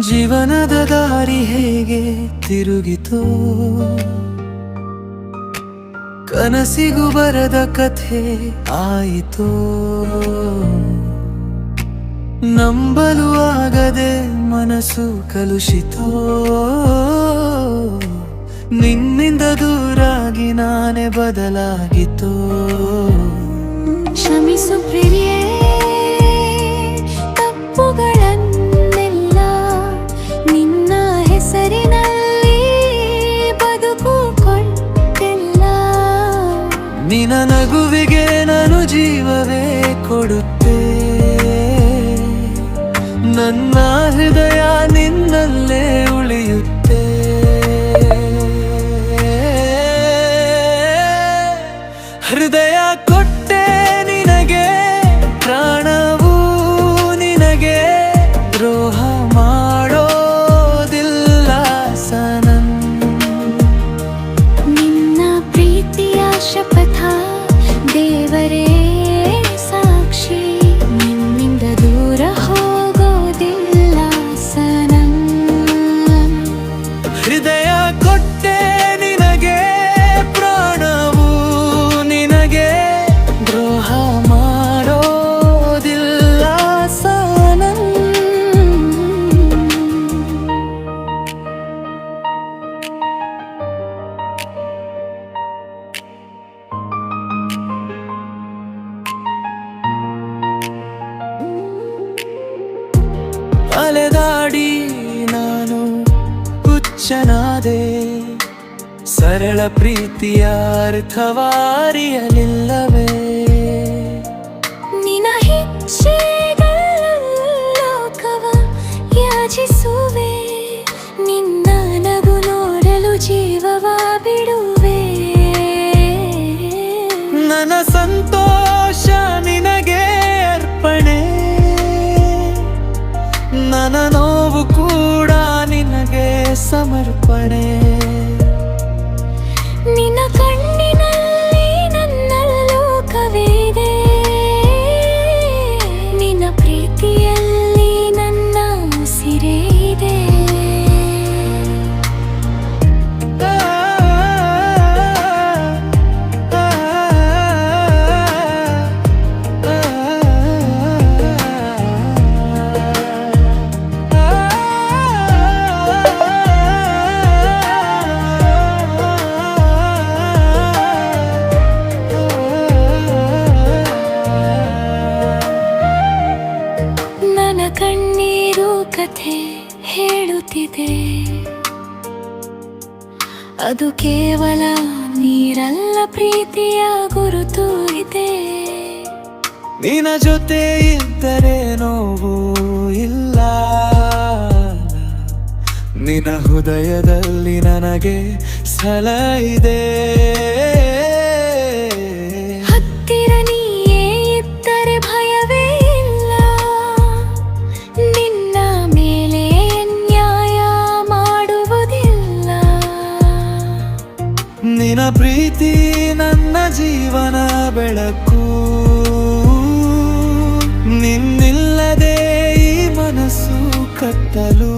ಜೀವನದ ದಾರಿ ಹೇಗೆ ತಿರುಗಿತೋ, ಕನಸಿಗೂ ಬರದ ಕಥೆ ಆಯಿತೋ. ನಂಬಲು ಆಗದೆ ಮನಸ್ಸು ಕಲುಷಿತೋ, ನಿನ್ನಿಂದ ದೂರಾಗಿ ನಾನೇ ಬದಲಾಗಿತೋ. ಕ್ಷಮಿಸು ಪ್ರಿಯೆ ತಪ್ಪುಗಳನ್ನೆಲ್ಲ, ನಿನ್ನ ಹೆಸರಿನಲ್ಲಿ ಬದುಕು ಕೊಟ್ಟಿಲ್ಲ. ನಿನ್ನ ನಗುವಿಗೆ ನಾನು ಜೀವವೇ ಕೊಡುತ್ತೆ, ನನ್ನ ಹೃದಯ ನಿನ್ನಲ್ಲೇ ಉಳಿಯುತ್ತೆ. ಹೃದಯ ಕೊಟ್ಟೆ ನಿನಗೆ, ಪ್ರಾಣವೂ ನಿನಗೆ, ದ್ರೋಹ ಮಾಡೋದಿಲ್ಲ ಸನನ್. ನಿನ್ನ ಪ್ರೀತಿಯ ಶಪಥ ದೇವರೇ ಸಾಕ್ಷಿ, ನಿನ್ನಿಂದ ದೂರ ಹೋಗೋದಿಲ್ಲ ಸನನ್. ಹೃದಯ ಕೊಟ್ಟೆ ನಿನಗೆ, ಪ್ರಾಣವೂ ನಿನಗೆ, ದ್ರೋಹ ಮಾಡೋದಿಲ್ಲ ಸನನ್. ಅಲೆದಾಡಿ ನಾನು ಹುಚ್ಚನಾದೆ, ಸರಳ ಪ್ರೀತಿಯ ಅರ್ಥವಾರಿಯಲಿಲ್ಲವೇ. ನಿನ್ನ ಹೆಜ್ಜೆಗಳ ಲೋಕವ ಯಾಚಿಸುವೆ, ನಿನ್ನ ನಗು ನೋಡಲು ಜೀವವ ಬಿಡುವೆ. ನನ್ನ ಸಂತೋಷ ನಿನಗೆ ಅರ್ಪಣೆ, ನನ್ನ ನೋವು ಕೂಡ ನಿನಗೆ ಸಮರ್ಪಣೆ. ನಿನ್ನ ಕಣ್ಣಿನಲ್ಲಿ ನನ್ನ ಲೋಕವಿದೆ, ನಿನ್ನ ಪ್ರೀತಿಯಲ್ಲಿ ನನ್ನ ಉಸಿರೇ ಇದೆ. ನನ್ನ ಕಣ್ಣೀರು ಕಥೆ ಹೇಳುತ್ತಿದೆ, ಅದು ಕೇವಲ ನೀರಲ್ಲ, ಪ್ರೀತಿಯ ಗುರುತು ಇದೆ. ನಿನ್ನ ಜೊತೆ ಇದ್ದರೆ ನೋವು ಇಲ್ಲ, ನಿನ್ನ ಹೃದಯದಲ್ಲಿ ನನಗೆ ಸ್ಥಳ ಇದೆ. ಹತ್ತಿರ ನೀಯೇ ಇದ್ದರೆ ಭಯವೇ ಇಲ್ಲ, ನಿನ್ನ ಮೇಲೆ ನ್ಯಾಯ ಮಾಡುವುದಿಲ್ಲ. ನಿನ್ನ ಪ್ರೀತಿ ನನ್ನ ಜೀವನ ಬೆಳಕು, ನಿನ್ನಿಲ್ಲದೆ ಈ ಮನಸ್ಸು ಕತ್ತಲು.